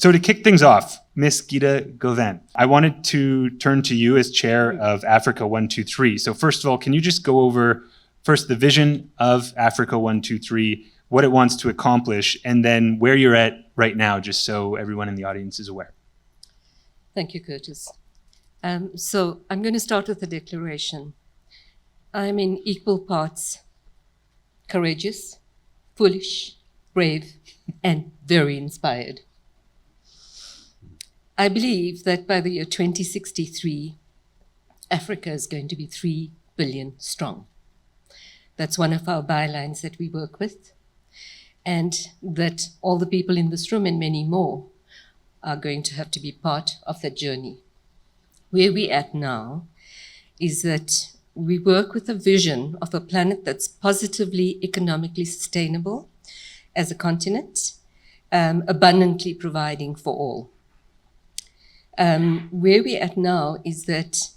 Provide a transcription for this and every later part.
So to kick things off, Miss Gita Govind, I wanted to turn to you as chair of Africa 123. So first of all, can you just go over first the vision of Africa 123, what it wants to accomplish, and then where you're at right now, just so everyone in the audience is aware. Thank you, Curtis. So I'm going to start with the declaration. I'm in equal parts courageous, foolish, brave, and very inspired. I believe that by the year 2063, Africa is going to be 3 billion strong. That's one of our bylines that we work with, and that all the people in this room and many more are going to have to be part of that journey. Where we're at now is that we work with a vision of a planet that's positively economically sustainable as a continent, abundantly providing for all. Where we're at now is that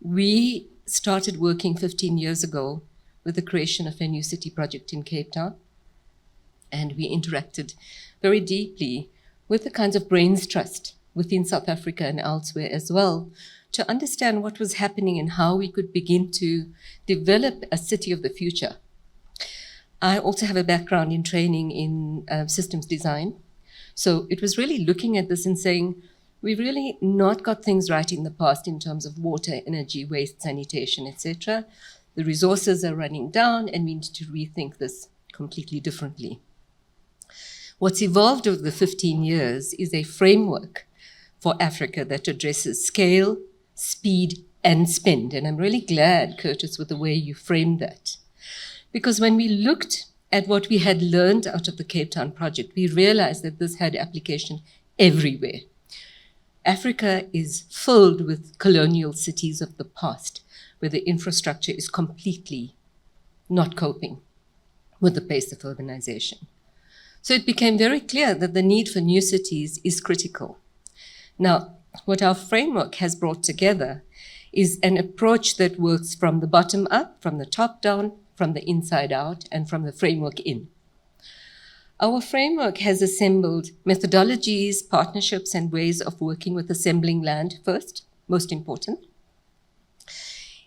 we started working 15 years ago with the creation of a new city project in Cape Town, and we interacted very deeply with the kinds of brains trust within South Africa and elsewhere as well, to understand what was happening and how we could begin to develop a city of the future. I also have a background in training in systems design. So it was really looking at this and saying, we've really not got things right in the past in terms of water, energy, waste, sanitation, etc. The resources are running down and we need to rethink this completely differently. What's evolved over the 15 years is a framework for Africa that addresses scale, speed, and spend. And I'm really glad, Curtis, with the way you framed that. Because when we looked at what we had learned out of the Cape Town project, we realized that this had application everywhere. Africa is filled with colonial cities of the past, where the infrastructure is completely not coping with the pace of urbanization. So it became very clear that the need for new cities is critical. Now, what our framework has brought together is an approach that works from the bottom up, from the top down, from the inside out, and from the framework in. Our framework has assembled methodologies, partnerships, and ways of working with assembling land first, most important.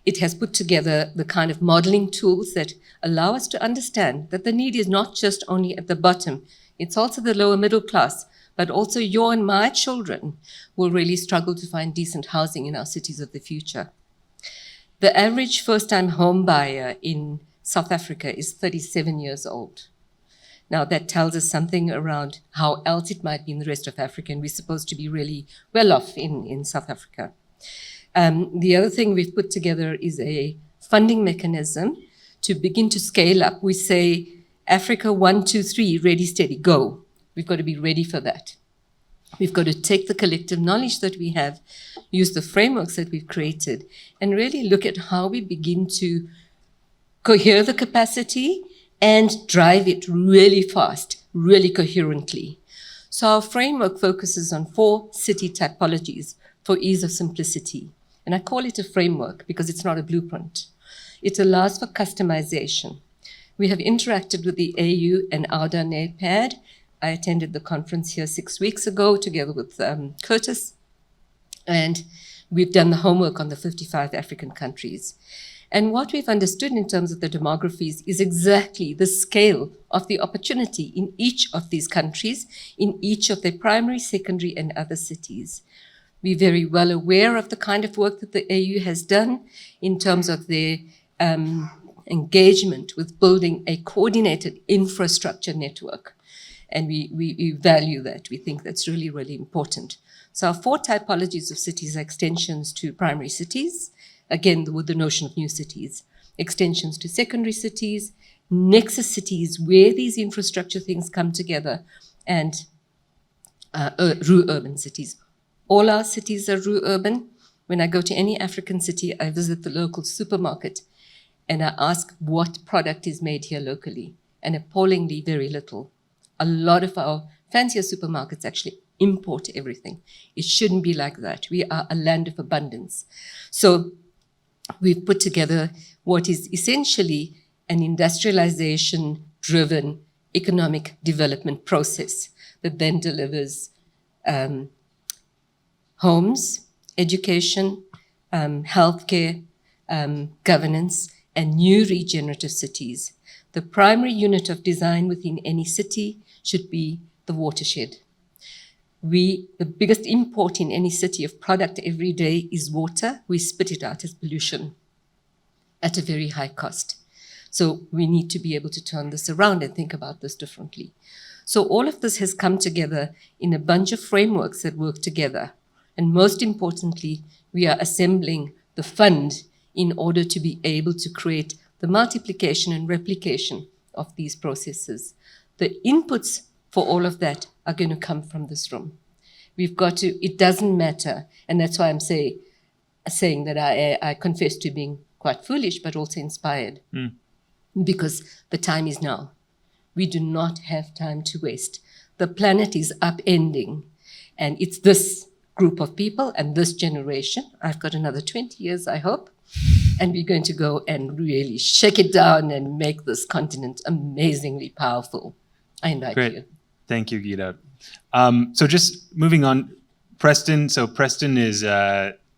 It has put together the kind of modeling tools that allow us to understand that the need is not just only at the bottom, it's also the lower middle class, but also your and my children will really struggle to find decent housing in our cities of the future. The average first-time home buyer in South Africa is 37 years old. Now, that tells us something around how else it might be in the rest of Africa, and we're supposed to be really well off in South Africa. The other thing we've put together is a funding mechanism to begin to scale up. We say, Africa 1, 2, 3, ready, steady, go. We've got to be ready for that. We've got to take the collective knowledge that we have, use the frameworks that we've created, and really look at how we begin to cohere the capacity and drive it really fast, really coherently. So our framework focuses on 4 city typologies for ease of simplicity. And I call it a framework because it's not a blueprint. It allows for customization. We have interacted with the AU and AUDA NAPAD. I attended the conference here 6 weeks ago together with Curtis. And we've done the homework on the 55 African countries. And what we've understood in terms of the demographies is exactly the scale of the opportunity in each of these countries, in each of their primary, secondary, and other cities. We're very well aware of the kind of work that the AU has done in terms of their engagement with building a coordinated infrastructure network. And we value that. We think that's really, really important. So our 4 typologies of cities are extensions to primary cities, again, with the notion of new cities, extensions to secondary cities, nexus cities, where these infrastructure things come together, and urban cities. All our cities are urban. When I go to any African city, I visit the local supermarket and I ask what product is made here locally. And appallingly, very little. A lot of our fancier supermarkets actually import everything. It shouldn't be like that. We are a land of abundance. So we've put together what is essentially an industrialization-driven economic development process that then delivers homes, education, healthcare, governance, and new regenerative cities. The primary unit of design within any city should be the watershed. The biggest import in any city of product every day is water. We spit it out as pollution at a very high cost. So we need to be able to turn this around and think about this differently. So all of this has come together in a bunch of frameworks that work together. And most importantly, we are assembling the fund in order to be able to create the multiplication and replication of these processes. The inputs for all of that are going to come from this room. We've got to, it doesn't matter. And that's why I'm saying that I confess to being quite foolish, but also inspired. Because the time is now. We do not have time to waste. The planet is upending. And it's this group of people and this generation. I've got another 20 years, I hope. And we're going to go and really shake it down and make this continent amazingly powerful. I invite you. Thank you, Gita. So just moving on, Preston. So Preston is,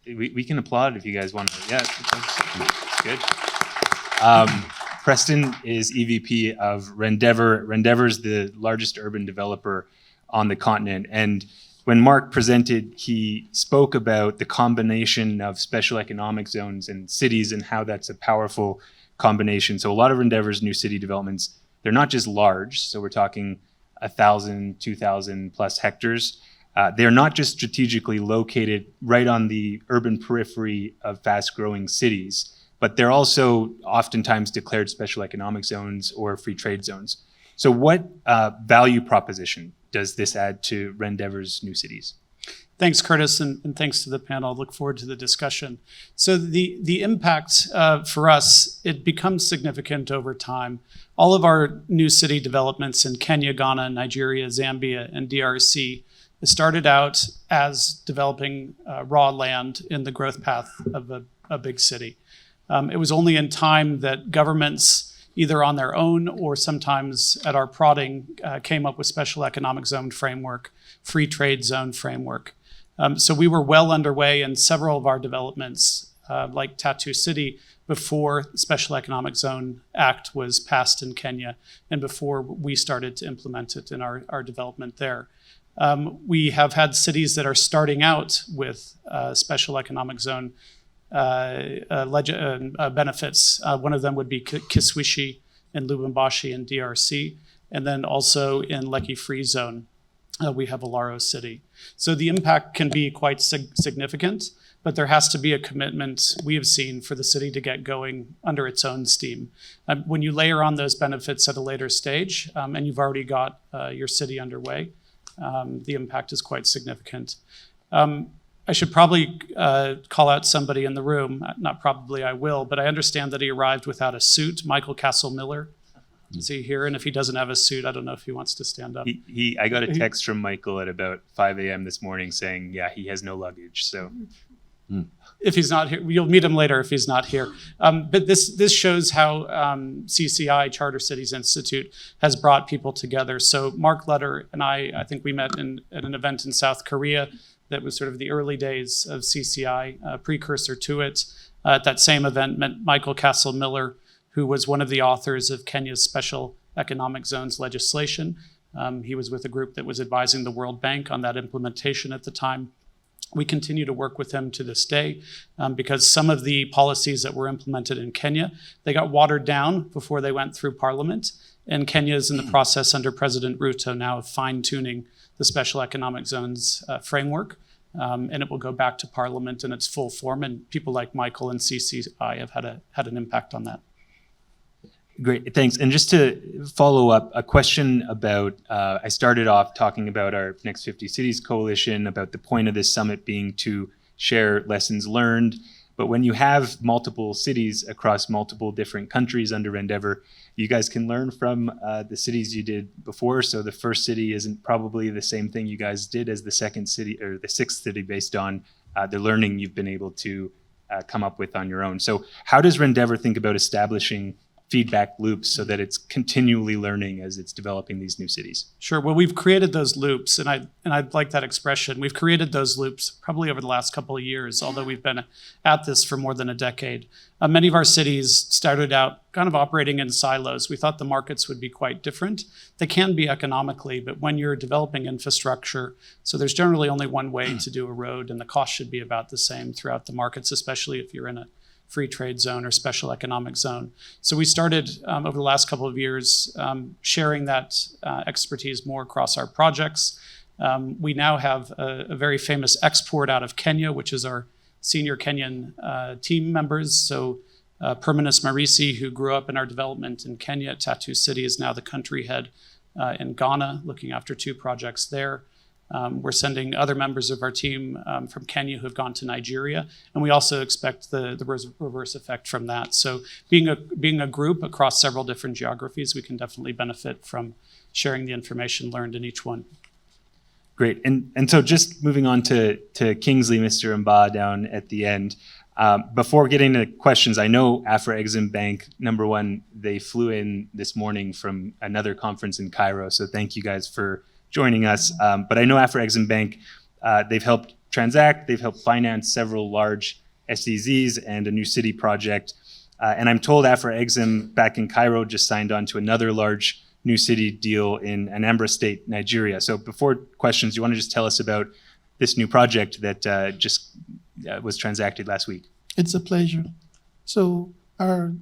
we can applaud if you guys want to. Yeah, it's good. Preston is EVP of Rendeavor. Rendeavor is the largest urban developer on the continent. And when Mark presented, he spoke about the combination of special economic zones and cities and how that's a powerful combination. So a lot of Rendeavor's new city developments, they're not just large. So we're talking 1,000, 2,000 plus hectares. They're not just strategically located right on the urban periphery of fast-growing cities, but they're also oftentimes declared special economic zones or free trade zones. So what value proposition does this add to Rendeavor's new cities? Thanks, Curtis, and thanks to the panel. I look forward to the discussion. So the impact for us, it becomes significant over time. All of our new city developments in Kenya, Ghana, Nigeria, Zambia, and DRC started out as developing raw land in the growth path of a big city. It was only in time that governments, either on their own or sometimes at our prodding, came up with special economic zone framework, free trade zone framework. So we were well underway in several of our developments, like Tattoo City, before the Special Economic Zone Act was passed in Kenya and before we started to implement it in our development there. We have had cities that are starting out with Special Economic Zone benefits. One of them would be Kiswishi and Lubumbashi in DRC, and then also in Lekki Free Zone, we have Alaro City. So the impact can be quite significant, but there has to be a commitment we have seen for the city to get going under its own steam. When you layer on those benefits at a later stage, and you've already got your city underway, the impact is quite significant. I should probably call out somebody in the room. Not probably, I will, but I understand that he arrived without a suit. Michael Castle-Miller. Is he here? And if he doesn't have a suit, I don't know if he wants to stand up. I got a text from Michael at about 5 a.m. this morning saying, yeah, he has no luggage. So if he's not here, you'll meet him later if he's not here. But this shows how CCI, Charter Cities Institute, has brought people together. So Mark Letter and I think we met at an event in South Korea that was sort of the early days of CCI, a precursor to it. At that same event met Michael Castle-Miller, who was one of the authors of Kenya's Special Economic Zones legislation. He was with a group that was advising the World Bank on that implementation at the time. We continue to work with him to this day because some of the policies that were implemented in Kenya, they got watered down before they went through Parliament. And Kenya is in the process under President Ruto now of fine-tuning the Special Economic Zones framework. And it will go back to Parliament in its full form. And people like Michael and CCI have had an impact on that. Great, thanks. And just to follow up, a question about, I started off talking about our Next 50 Cities Coalition, about the point of this summit being to share lessons learned. But when you have multiple cities across multiple different countries under Rendeavor, you guys can learn from the cities you did before. So the first city isn't probably the same thing you guys did as the second city or the sixth city based on the learning you've been able to come up with on your own. So how does Rendeavor think about establishing feedback loops so that it's continually learning as it's developing these new cities? Sure. Well, we've created those loops, and I like that expression. We've created those loops probably over the last couple of years, although we've been at this for more than a decade. Many of our cities started out kind of operating in silos. We thought the markets would be quite different. They can be economically, but when you're developing infrastructure, so there's generally only one way to do a road, and the cost should be about the same throughout the markets, especially if you're in a free trade zone or special economic zone. So we started over the last couple of years sharing that expertise more across our projects. We now have a very famous export out of Kenya, which is our senior Kenyan team members. So Permanus Marisi, who grew up in our development in Kenya at Tattoo City, is now the country head in Ghana, looking after 2 projects there. We're sending other members of our team from Kenya who have gone to Nigeria, and we also expect the reverse effect from that. So being a group across several different geographies, we can definitely benefit from sharing the information learned in each one. Great. And so just moving on to Kingsley, Mr. Mba down at the end. Before getting to questions, I know Afro-Exim Bank, number one, they flew in this morning from another conference in Cairo, so thank you guys for joining us. But I know Afro-Exim Bank, they've helped transact, they've helped finance several large SDZs and a new city project. And I'm told Afro-Exim back in Cairo just signed on to another large new city deal in Anambra State, Nigeria. So before questions, you want to just tell us about this new project that just was transacted last week? It's a pleasure. So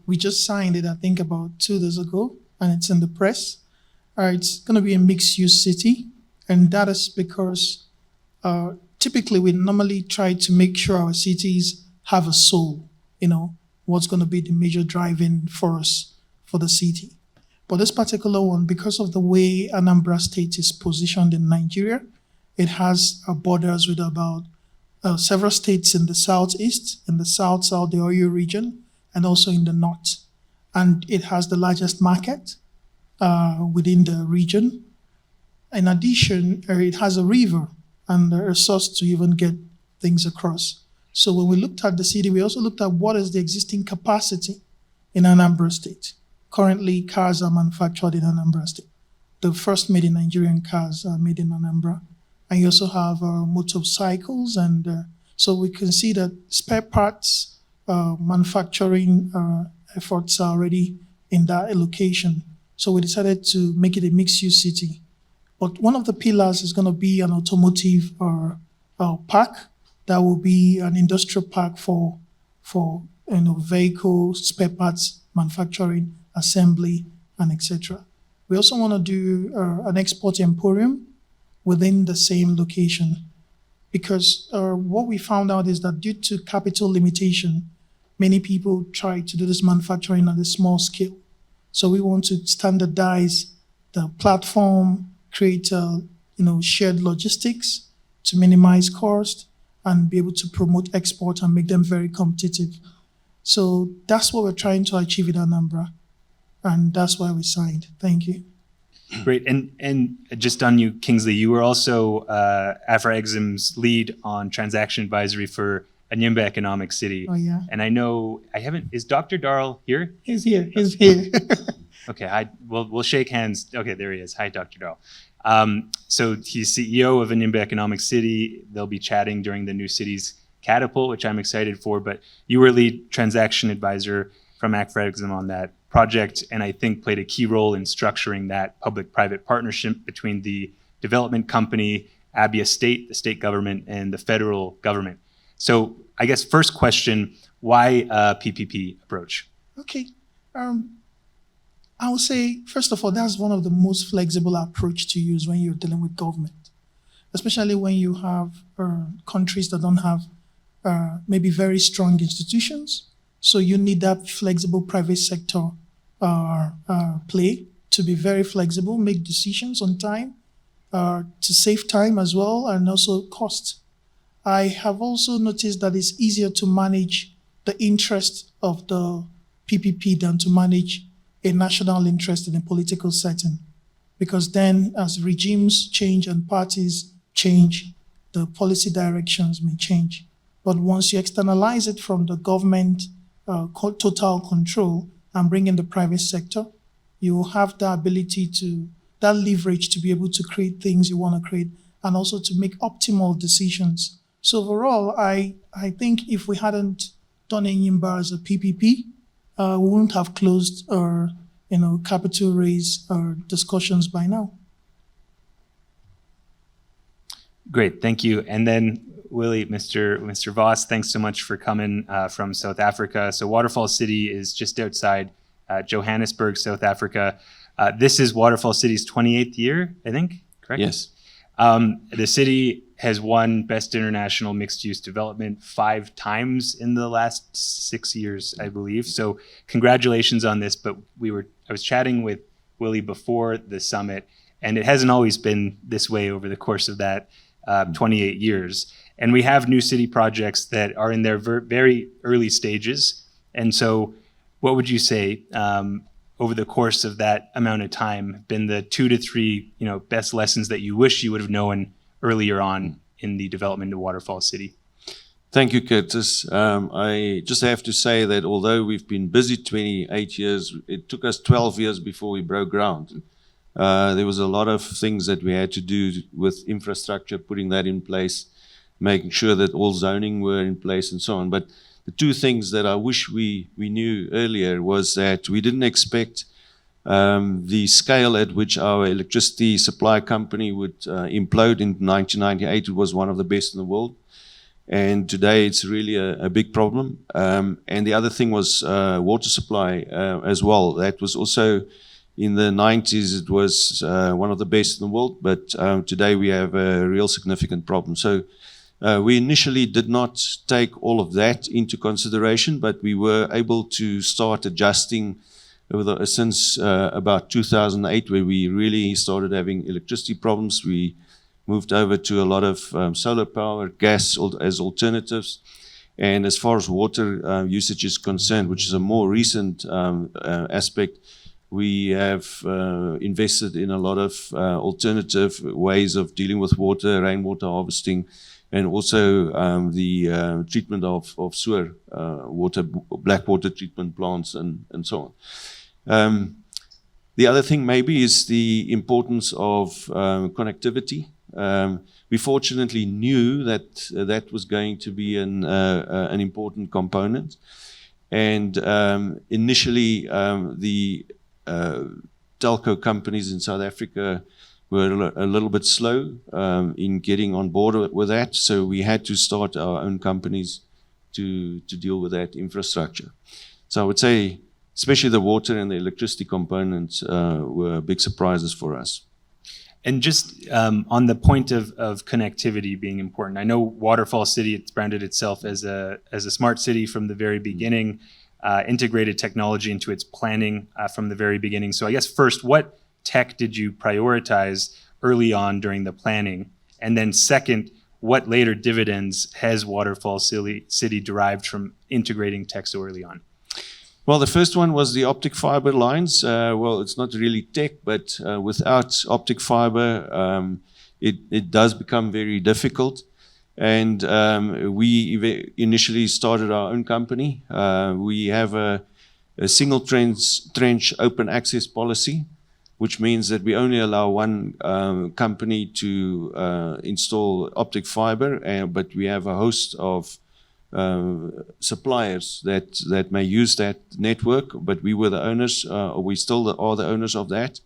we just signed it, I think, about 2 days ago, and it's in the press. It's going to be a mixed-use city, and that is because typically we normally try to make sure our cities have a soul, what's going to be the major driving force for the city. But this particular one, because of the way Anambra State is positioned in Nigeria, it has borders with about several states in the southeast, in the south, the Oyo region, and also in the north. And it has the largest market within the region. In addition, it has a river and a source to even get things across. So when we looked at the city, we also looked at what is the existing capacity in Anambra State. Currently, cars are manufactured in Anambra State. The first made in Nigerian cars are made in Anambra. And you also have motorcycles, and so we can see that spare parts manufacturing efforts are already in that location. So we decided to make it a mixed-use city. But one of the pillars is going to be an automotive park. That will be an industrial park for vehicle spare parts manufacturing, assembly, and etc. We also want to do an export emporium within the same location, because what we found out is that due to capital limitation, many people try to do this manufacturing at a small scale. So we want to standardize the platform, create shared logistics to minimize cost and be able to promote export and make them very competitive. So that's what we're trying to achieve in Anambra, and that's why we signed. Thank you. Great. And just on you, Kingsley, you were also Afro-Exim's lead on transaction advisory for Anyimba Economic City. Oh, yeah. And I know, is Dr. Darl here? He's here. Okay, we'll shake hands. Okay, there he is. Hi, Dr. Darl. So he's CEO of Anyimba Economic City. They'll be chatting during the New Cities Catapult, which I'm excited for. But you were lead transaction advisor from Afro-Exim on that project, and I think played a key role in structuring that public-private partnership between the development company, Abia State, the state government, and the federal government. So I guess first question, why a PPP approach? Okay. I would say, first of all, that's one of the most flexible approach to use when you're dealing with government, especially when you have countries that don't have maybe very strong institutions. So you need that flexible private sector play to be very flexible, make decisions on time, to save time as well, and also cost. I have also noticed that it's easier to manage the interest of the PPP than to manage a national interest in a political setting. Because then as regimes change and parties change, the policy directions may change. But once you externalize it from the government total control and bring in the private sector, you will have the ability to, that leverage to be able to create things you want to create and also to make optimal decisions. So overall, I think if we hadn't done Enyimba as a PPP, we wouldn't have closed our capital raise or discussions by now. Great, thank you. And then Willie, Mr. Voss, thanks so much for coming from South Africa. So Waterfall City is just outside Johannesburg, South Africa. This is Waterfall City's 28th year, I think, correct? Yes. The city has won Best International Mixed Use Development 5 times in the last 6 years, I believe. So congratulations on this. But I was chatting with Willie before the summit, and it hasn't always been this way over the course of that 28 years. And we have new city projects that are in their very early stages. And so what would you say over the course of that amount of time been the 2 to 3 best lessons that you wish you would have known earlier on in the development of Waterfall City? Thank you, Curtis. I just have to say that although we've been busy 28 years, it took us 12 years before we broke ground. There was a lot of things that we had to do with infrastructure, putting that in place, making sure that all zoning were in place and so on. But the 2 things that I wish we knew earlier was that we didn't expect the scale at which our electricity supply company would implode in 1998. It was one of the best in the world. And today it's really a big problem. And the other thing was water supply as well. That was also in the 90s, it was one of the best in the world. But today we have a real significant problem. So we initially did not take all of that into consideration, but we were able to start adjusting since about 2008, where we really started having electricity problems. We moved over to a lot of solar power, gas as alternatives. And as far as water usage is concerned, which is a more recent aspect, we have invested in a lot of alternative ways of dealing with water, rainwater harvesting, and also the treatment of sewer water, black water treatment plants, and so on. The other thing maybe is the importance of connectivity. We fortunately knew that that was going to be an important component. And initially, the telco companies in South Africa were a little bit slow in getting on board with that. So we had to start our own companies to deal with that infrastructure. So I would say, especially the water and the electricity components were big surprises for us. And just on the point of connectivity being important, I know Waterfall City, it's branded itself as a smart city from the very beginning, integrated technology into its planning from the very beginning. So I guess first, what tech did you prioritize early on during the planning? And then second, what later dividends has Waterfall City derived from integrating tech so early on? Well, the first one was the optic fiber lines. Well, it's not really tech, but without optic fiber, it does become very difficult. And we initially started our own company. We have a single trench open access policy, which means that we only allow one company to install optic fiber, but we have a host of suppliers that may use that network, but we were the owners, or we still are the owners of that.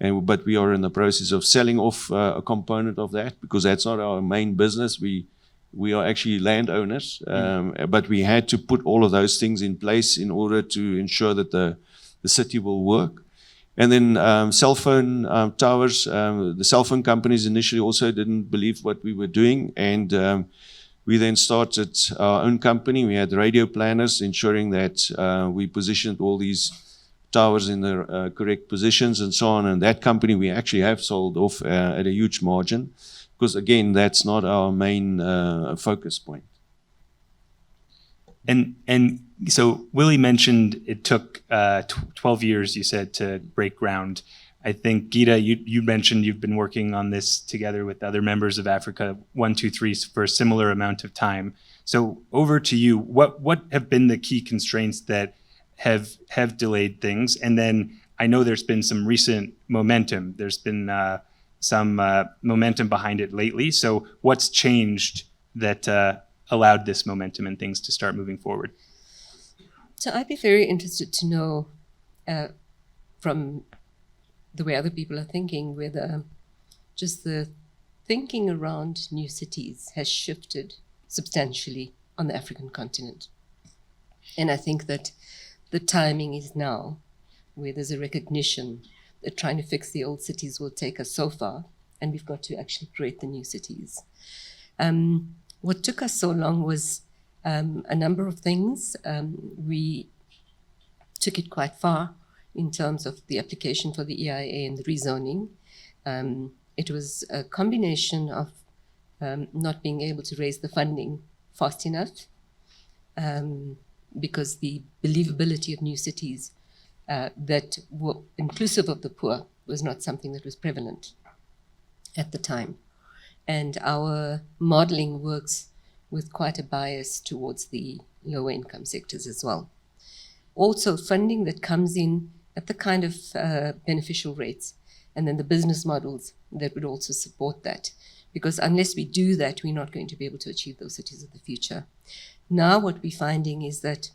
But we are in the process of selling off a component of that, because that's not our main business. We are actually landowners, but we had to put all of those things in place in order to ensure that the city will work. And then cell phone towers, the cell phone companies initially also didn't believe what we were doing, and we then started our own company. We had radio planners ensuring that we positioned all these towers in the correct positions and so on. And that company we actually have sold off at a huge margin, because again, that's not our main focus point. And so Willie mentioned it took 12 years, you said, to break ground. I think, Gita, you mentioned you've been working on this together with other members of Africa 123 for a similar amount of time. So over to you, what have been the key constraints that have delayed things. And then I know there's been some recent momentum. There's been some momentum behind it lately. So what's changed that allowed this momentum and things to start moving forward? So I'd be very interested to know from the way other people are thinking, whether just the thinking around new cities has shifted substantially on the African continent. And I think that the timing is now, where there's a recognition that trying to fix the old cities will take us so far, and we've got to actually create the new cities. What took us so long was a number of things. We took it quite far in terms of the application for the EIA and the rezoning. It was a combination of not being able to raise the funding fast enough, because the believability of new cities that were inclusive of the poor was not something that was prevalent at the time. And our modeling works with quite a bias towards the lower income sectors as well. Also, funding that comes in at the kind of beneficial rates, and then the business models that would also support that. Because unless we do that, we're not going to be able to achieve those cities of the future. Now what we're finding is that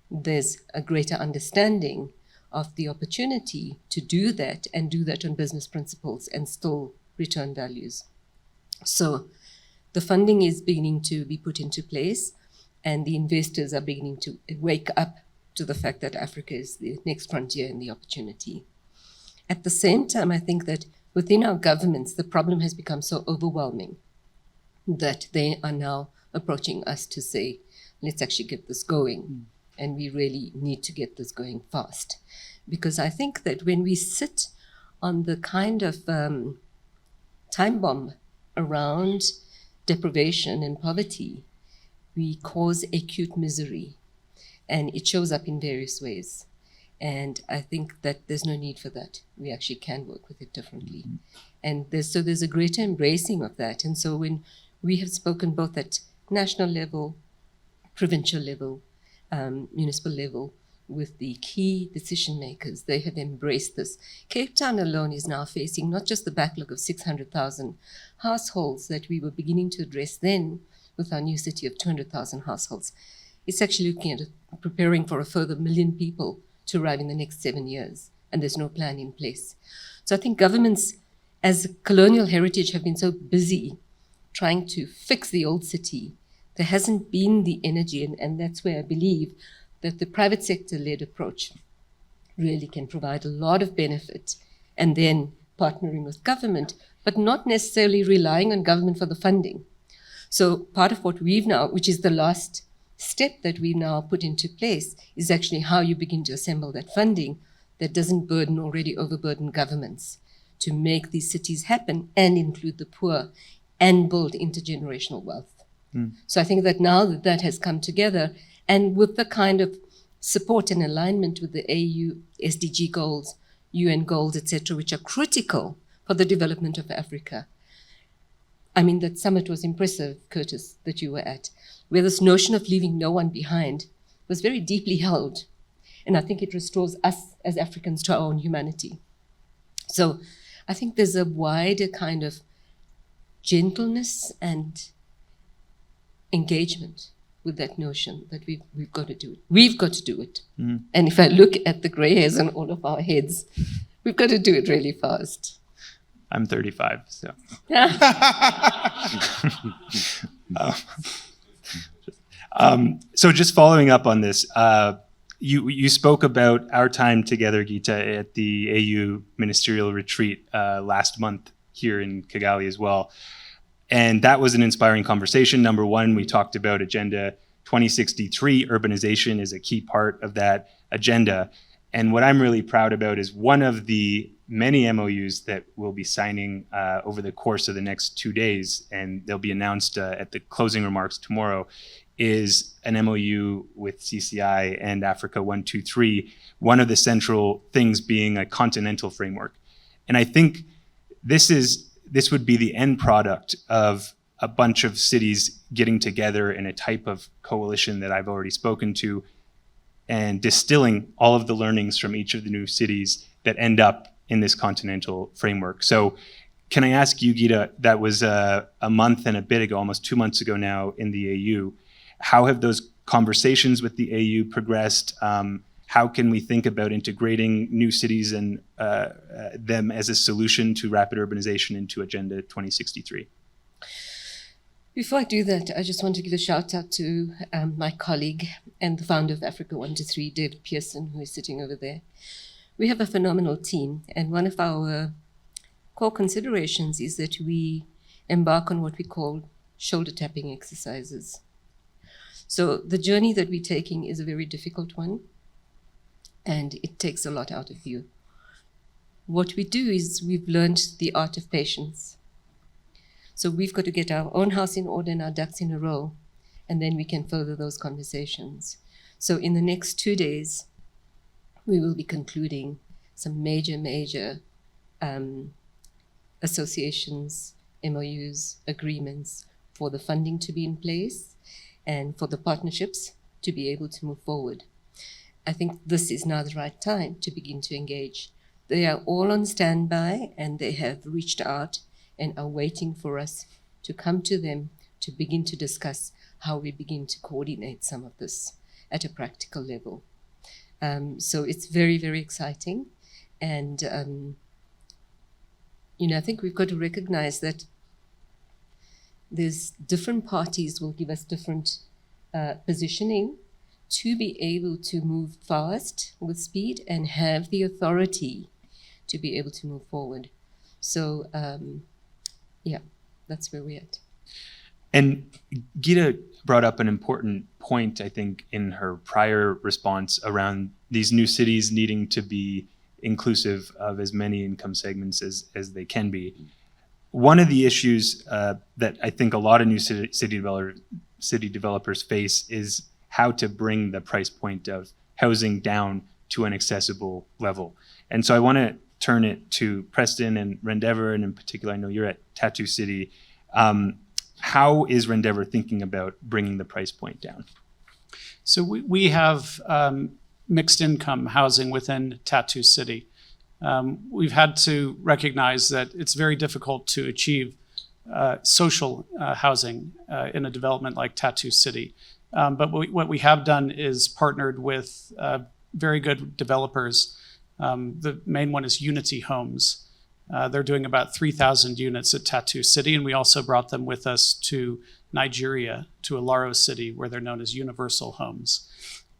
there's a greater understanding of the opportunity to do that, and do that on business principles and still return values. So the funding is beginning to be put into place, and the investors are beginning to wake up to the fact that Africa is the next frontier and the opportunity. At the same time, I think that within our governments, the problem has become so overwhelming that they are now approaching us to say, let's actually get this going. And we really need to get this going fast. Because I think that when we sit on the kind of time bomb around deprivation and poverty, we cause acute misery. And it shows up in various ways. And I think that there's no need for that. We actually can work with it differently. And there's a greater embracing of that. And so when we have spoken both at national level, provincial level, municipal level, with the key decision makers, they have embraced this. Cape Town alone is now facing not just the backlog of 600,000 households that we were beginning to address then with our new city of 200,000 households. It's actually looking at preparing for a further 1 million people to arrive in the next 7 years, and there's no plan in place. So I think governments, as colonial heritage, have been so busy trying to fix the old city, there hasn't been the energy, and that's where I believe that the private sector-led approach really can provide a lot of benefit, and then partnering with government, but not necessarily relying on government for the funding. So part of what we've now, which is the last step that we've now put into place, is actually how you begin to assemble that funding that doesn't burden already overburdened governments to make these cities happen and include the poor and build intergenerational wealth. So I think that now that that has come together, and with the kind of support and alignment with the AU SDG goals, UN goals, etc., which are critical for the development of Africa. I mean, that summit was impressive, Curtis, that you were at, where this notion of leaving no one behind was very deeply held. And I think it restores us as Africans to our own humanity. So I think there's a wider kind of gentleness and engagement with that notion that we've got to do it. We've got to do it. And if I look at the gray hairs on all of our heads, we've got to do it really fast. I'm 35, so. So just following up on this, you spoke about our time together, Gita, at the AU ministerial retreat last month here in Kigali as well. And that was an inspiring conversation. Number one, we talked about Agenda 2063. Urbanization is a key part of that agenda. And what I'm really proud about is one of the many MOUs that we'll be signing over the course of the next 2 days, and they'll be announced at the closing remarks tomorrow, is an MOU with CCI and Africa 123, one of the central things being a continental framework. And I think this would be the end product of a bunch of cities getting together in a type of coalition that I've already spoken to, and distilling all of the learnings from each of the new cities that end up in this continental framework. So can I ask you, Gita, that was a month and a bit ago, almost 2 months ago now in the AU. How have those conversations with the AU progressed? How can we think about integrating new cities and them as a solution to rapid urbanization into Agenda 2063? Before I do that, I just want to give a shout out to my colleague and the founder of Africa 123, David Pearson, who is sitting over there. We have a phenomenal team, and one of our core considerations is that we embark on what we call shoulder tapping exercises. So the journey that we're taking is a very difficult one, and it takes a lot out of you. What we do is we've learned the art of patience. So we've got to get our own house in order and our ducks in a row, and then we can further those conversations. So in the next 2 days, we will be concluding some major associations, MOUs, agreements for the funding to be in place and for the partnerships to be able to move forward. I think this is now the right time to begin to engage. They are all on standby and they have reached out and are waiting for us to come to them to begin to discuss how we begin to coordinate some of this at a practical level. So it's very, very exciting. And, I think we've got to recognize that there's different parties will give us different positioning to be able to move fast with speed and have the authority to be able to move forward. So, that's where we're at. And Gita brought up an important point, I think, in her prior response around these new cities needing to be inclusive of as many income segments as they can be. One of the issues that I think a lot of new city developers face is how to bring the price point of housing down to an accessible level. And so I want to turn it to Preston and Rendeavor, and in particular, I know you're at Tattoo City. How is Rendeavor thinking about bringing the price point down? So we have mixed income housing within Tattoo City. We've had to recognize that it's very difficult to achieve social housing in a development like Tattoo City. But what we have done is partnered with very good developers. The main one is Unity Homes. They're doing about 3,000 units at Tattoo City, and we also brought them with us to Nigeria, to Alaro City, where they're known as Universal Homes.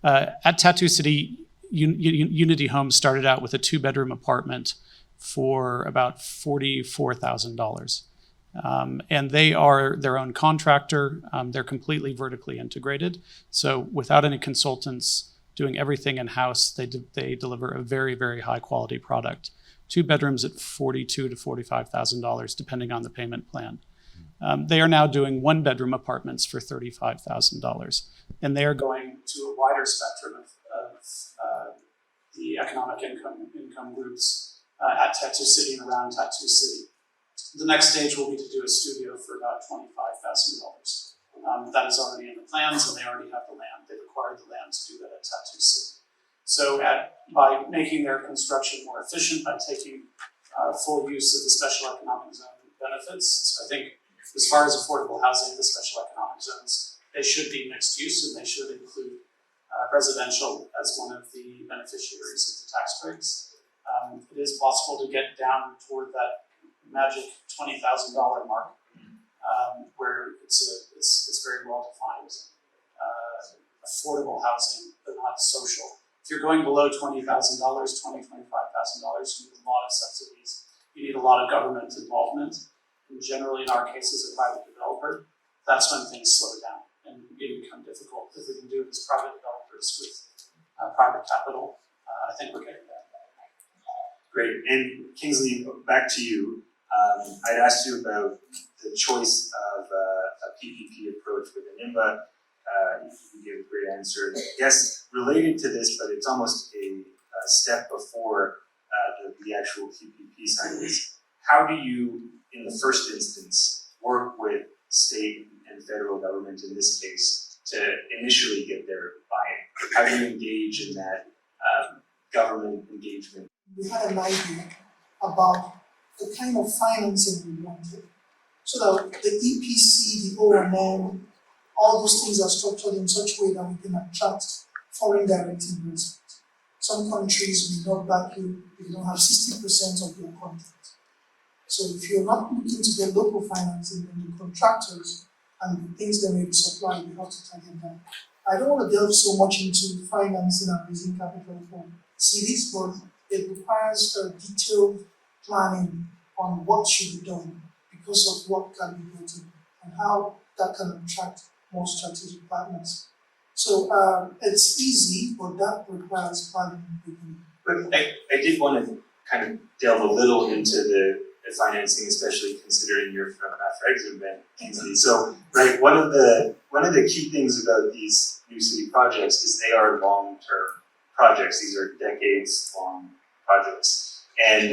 At Tattoo City, Unity Homes started out with a 2-bedroom apartment for about $44,000. And they are their own contractor. They're completely vertically integrated. So without any consultants doing everything in-house, they deliver a very, very high quality product. 2 bedrooms at $42,000 to $45,000, depending on the payment plan. They are now doing 1-bedroom apartments for $35,000. And they are going to a wider spectrum of the economic income groups at Tattoo City and around Tattoo City. The next stage will be to do a studio for about $25,000. That is already in the plans, and they already have the land. They've acquired the land to do that at Tattoo City. So by making their construction more efficient, by taking full use of the special economic zone benefits, so I think as far as affordable housing, the special economic zones, they should be mixed use, and they should include residential as one of the beneficiaries of the tax breaks. It is possible to get down toward that magic $20,000 mark, where it's very well defined. Affordable housing, but not social. If you're going below $20,000, $25,000, you need a lot of subsidies. You need a lot of government involvement. And generally, in our case, as a private developer, that's when things slow down and it become difficult. If we can do it as private developers with private capital, I think we're getting there. Great. And Kingsley, back to you. I'd asked you about the choice of a PPP approach with NIMBA. You gave a great answer. I guess related to this, but it's almost a step before the actual PPP signings. How do you, in the first instance, work with state and federal government in this case to initially get their buy-in? How do you engage in that government engagement? We had an idea about the kind of financing we wanted. So that the EPC, the O&M, all those things are structured in such a way that we can attract foreign direct investment. Some countries will not back you if you don't have 60% of your content. So if you're not looking to get local financing, then the contractors and the things that may be supplied, you have to target that. I don't want to delve so much into financing and raising capital for cities, but it requires a detailed planning on what should be done because of what can be built in and how that can attract more strategic partners. So it's easy, but that requires planning. But I did want to kind of delve a little into the financing, especially considering you're from Afro-Exim Bank, Kingsley. So, right, one of the key things about these new city projects is they are long-term projects. These are decades-long projects, and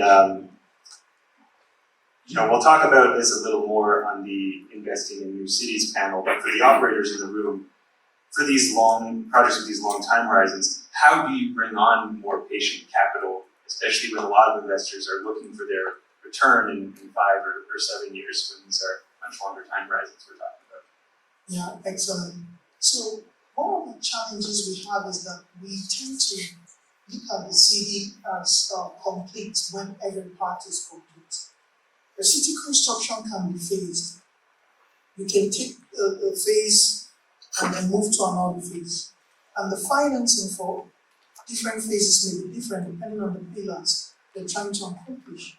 we'll talk about this a little more on the Investing in New Cities panel. But for the operators in the room, for these long projects with these long time horizons, how do you bring on more patient capital, especially when a lot of investors are looking for their return in 5 or 7 years, when these are much longer time horizons we're talking about? Yeah, excellent. So one of the challenges we have is that we tend to look at the city as complete when every part is complete. The city construction can be phased. You can take a phase and then move to another phase. And the financing for different phases may be different depending on the pillars they're trying to accomplish.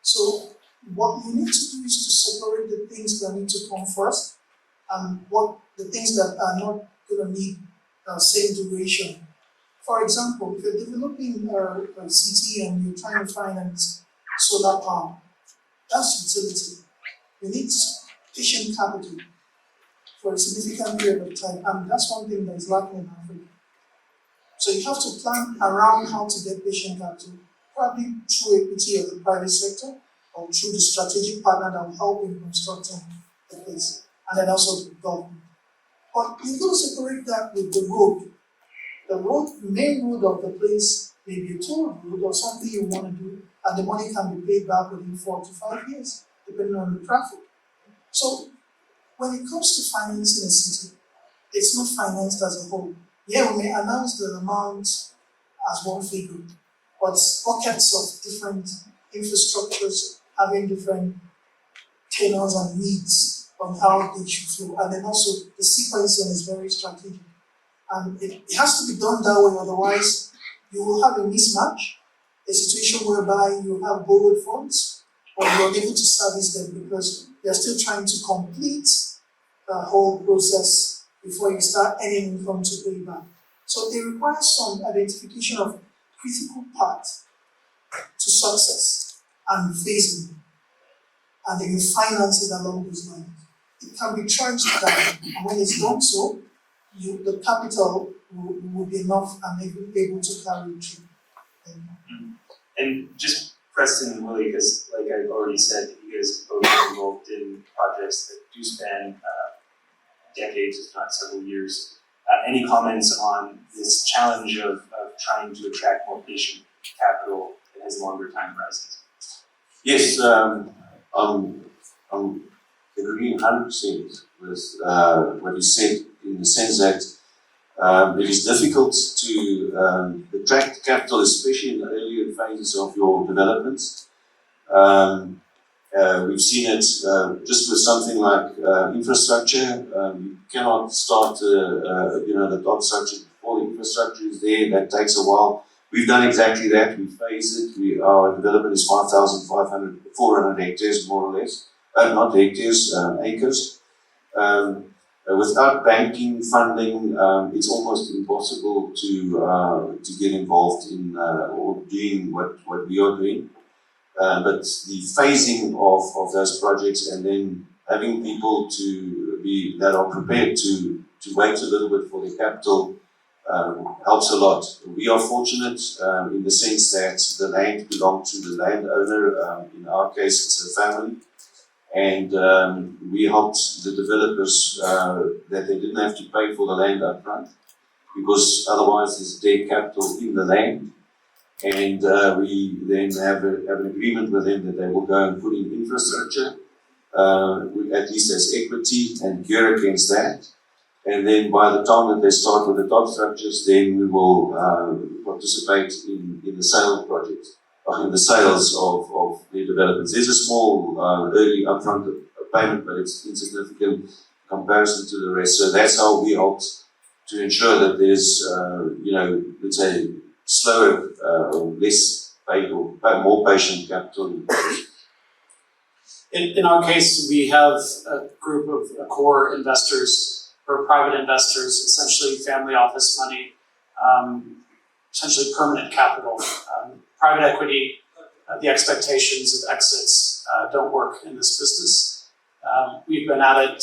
So what you need to do is to separate the things that need to come first and what the things that are not going to need same duration. For example, if you're developing a city and you're trying to finance solar power, that's utility. You need patient capital for a significant period of time, and that's one thing that is lacking in Africa. So you have to plan around how to get patient capital, probably through equity of the private sector or through the strategic partner that will help in constructing the place, and then also the government. But you've got to separate that with the road. The main road of the place may be a toll road or something you want to do, and the money can be paid back within 4 to 5 years, depending on the traffic. So when it comes to financing a city, it's not financed as a whole. Yeah, we may announce the amount as one figure, but pockets of different infrastructures having different tenors and needs on how they should flow. And then also the sequencing is very strategic. And it has to be done that way, otherwise you will have a mismatch, a situation whereby you have borrowed funds, or you're unable to service them because you're still trying to complete the whole process before you start earning income to pay back. So it requires some identification of critical paths to success and phasing, and then you finance it along those lines. It can be tranched down, and when it's done so, the capital will be enough and able to carry it through. And just Preston and Willie, because like I've already said, you guys both are involved in projects that do span decades, if not several years. Any comments on this challenge of trying to attract more patient capital that has longer time horizons? Yes, I'm agreeing 100% with what you said, in the sense that it is difficult to attract capital, especially in the earlier phases of your developments. We've seen it just with something like infrastructure. You cannot start the top structure before the infrastructure is there. That takes a while. We've done exactly that. We phased it. Our development is 400 hectares, more or less. Not hectares, acres. Without banking funding, it's almost impossible to get involved in or doing what we are doing. But the phasing of those projects and then having people that are prepared to wait a little bit for the capital helps a lot. We are fortunate in the sense that the land belongs to the landowner. In our case, it's a family. And we helped the developers that they didn't have to pay for the land up front, because otherwise there's dead capital in the land. And we then have an agreement with them that they will go and put in infrastructure, at least as equity, and cure against that. And then by the time that they start with the top structures, then we will participate in the sale project, or in the sales of the developments. There's a small early upfront payment, but it's insignificant in comparison to the rest. So that's how we helped to ensure that there's, let's say, slower, less paid, or more patient capital. In our case, we have a group of core investors or private investors, essentially family office money, essentially permanent capital. Private equity, the expectations of exits don't work in this business. We've been at it,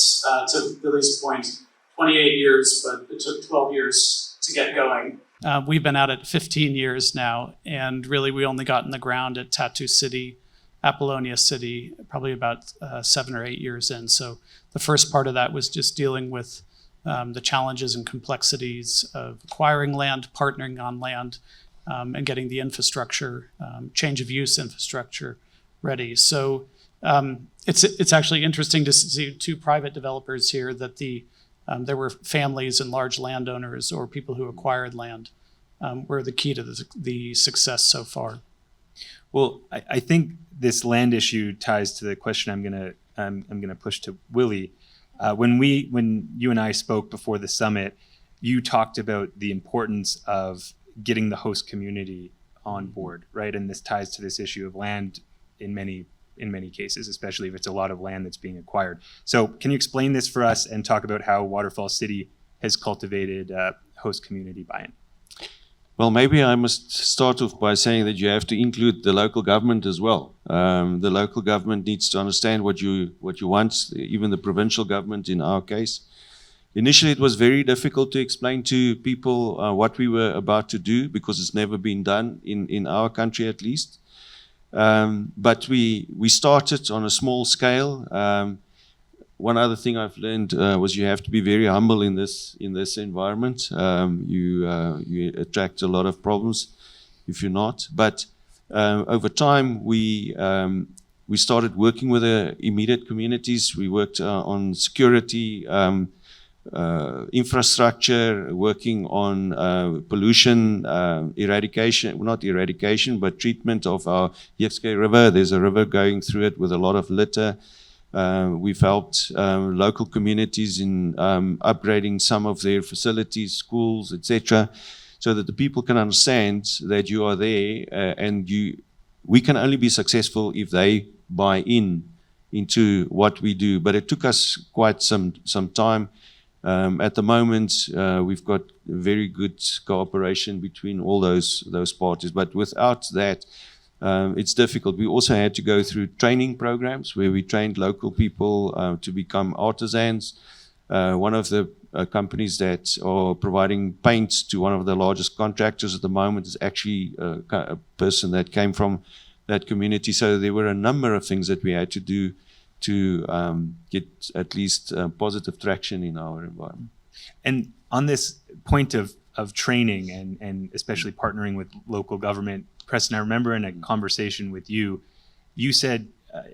to Billy's point, 28 years, but it took 12 years to get going. We've been at it 15 years now, and really we only got in the ground at Tattoo City, Apollonia City, probably about 7 or 8 years in. So the first part of that was just dealing with the challenges and complexities of acquiring land, partnering on land, and getting the infrastructure, change of use infrastructure ready. So it's actually interesting to see two private developers here that there were families and large landowners or people who acquired land were the key to the success so far. Well, I think this land issue ties to the question I'm gonna push to Willie. When you and I spoke before the summit, you talked about the importance of getting the host community on board, right? And this ties to this issue of land in many cases, especially if it's a lot of land that's being acquired. So can you explain this for us and talk about how Waterfall City has cultivated host community buy-in? Well, maybe I must start off by saying that you have to include the local government as well. The local government needs to understand what you want, even the provincial government in our case. Initially, it was very difficult to explain to people what we were about to do, because it's never been done in our country at least. But we started on a small scale. One other thing I've learned was you have to be very humble in this environment. You attract a lot of problems if you're not. But over time, we started working with the immediate communities. We worked on security, infrastructure, working on pollution eradication, not eradication, but treatment of our Yevsky River. There's a river going through it with a lot of litter. We've helped local communities in upgrading some of their facilities, schools, etc., so that the people can understand that you are there, and we can only be successful if they buy into what we do. But it took us quite some time. At the moment, we've got very good cooperation between all those parties. But without that, it's difficult. We also had to go through training programs where we trained local people to become artisans. One of the companies that are providing paint to one of the largest contractors at the moment is actually a person that came from that community. So there were a number of things that we had to do to get at least positive traction in our environment. And on this point of training and especially partnering with local government, Preston, I remember in a conversation with you, you said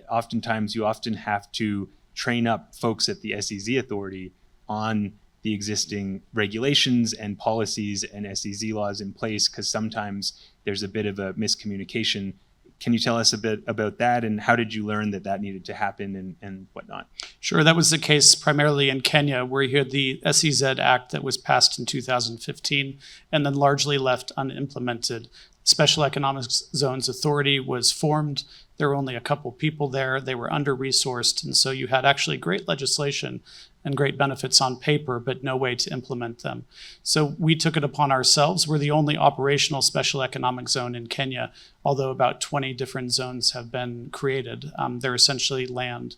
oftentimes you often have to train up folks at the SEZ Authority on the existing regulations and policies and SEZ laws in place, because sometimes there's a bit of a miscommunication. Can you tell us a bit about that, and how did you learn that needed to happen and whatnot? Sure, that was the case primarily in Kenya, where you had the SEZ Act that was passed in 2015 and then largely left unimplemented. Special Economic Zones Authority was formed. There were only a couple people there. They were under-resourced, and so you had actually great legislation and great benefits on paper, but no way to implement them. So we took it upon ourselves. We're the only operational special economic zone in Kenya, although about 20 different zones have been created. They're essentially land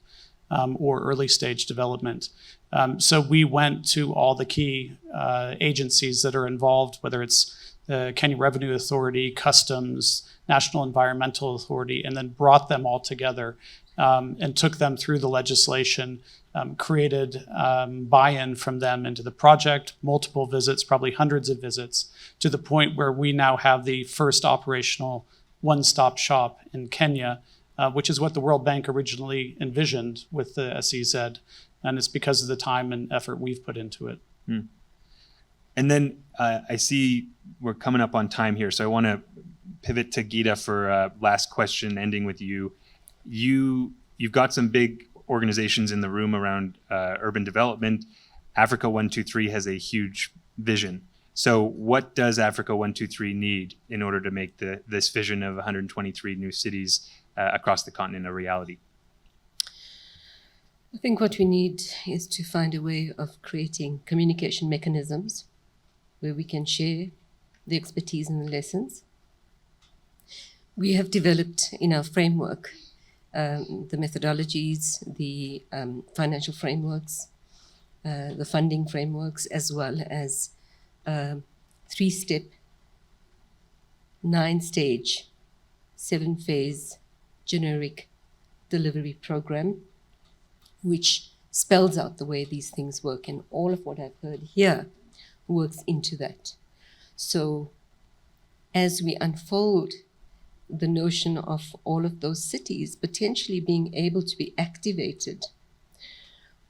or early stage development. So we went to all the key agencies that are involved, whether it's the Kenya Revenue Authority, Customs, National Environmental Authority, and then brought them all together and took them through the legislation, created buy-in from them into the project, multiple visits, probably hundreds of visits, to the point where we now have the first operational one-stop shop in Kenya, which is what the World Bank originally envisioned with the SEZ. And it's because of the time and effort we've put into it. And then I see we're coming up on time here, so I want to pivot to Gita for a last question, ending with you. You've got some big organizations in the room around urban development. Africa 123 has a huge vision. So what does Africa 123 need in order to make this vision of 123 new cities across the continent a reality? I think what we need is to find a way of creating communication mechanisms where we can share the expertise and the lessons. We have developed in our framework the methodologies, the financial frameworks, the funding frameworks, as well as 3-step, 9-stage, 7-phase generic delivery program, which spells out the way these things work. And all of what I've heard here works into that. So as we unfold the notion of all of those cities potentially being able to be activated,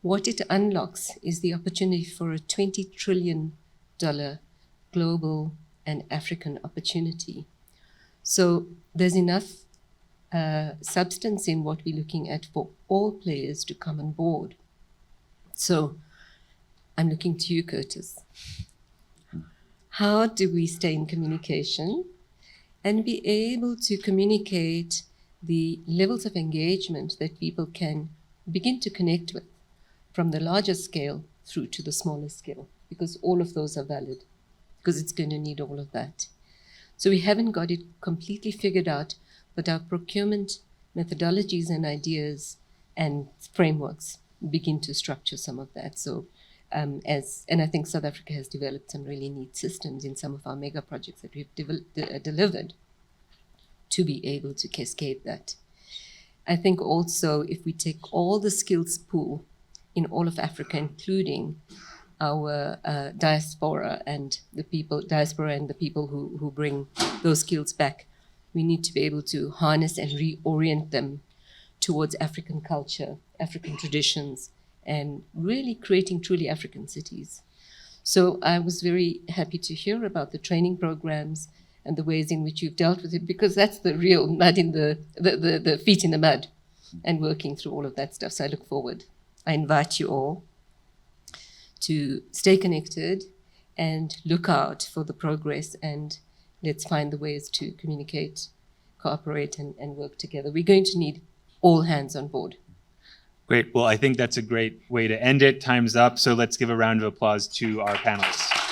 what it unlocks is the opportunity for a $20 trillion global and African opportunity. So there's enough substance in what we're looking at for all players to come on board. So I'm looking to you, Curtis. How do we stay in communication and be able to communicate the levels of engagement that people can begin to connect with, from the larger scale through to the smaller scale, because all of those are valid, because it's going to need all of that. So we haven't got it completely figured out, but our procurement methodologies and ideas and frameworks begin to structure some of that. So and I think South Africa has developed some really neat systems in some of our mega projects that we've delivered to be able to cascade that. I think also if we take all the skills pool in all of Africa, including our diaspora and the people who bring those skills back, we need to be able to harness and reorient them towards African culture, African traditions, and really creating truly African cities. So I was very happy to hear about the training programs and the ways in which you've dealt with it, because that's the real mud in the feet in the mud and working through all of that stuff. So I look forward. I invite you all to stay connected and look out for the progress, and let's find the ways to communicate, cooperate, and work together. We're going to need all hands on board. Great. Well, I think that's a great way to end it. Time's up. So let's give a round of applause to our panelists.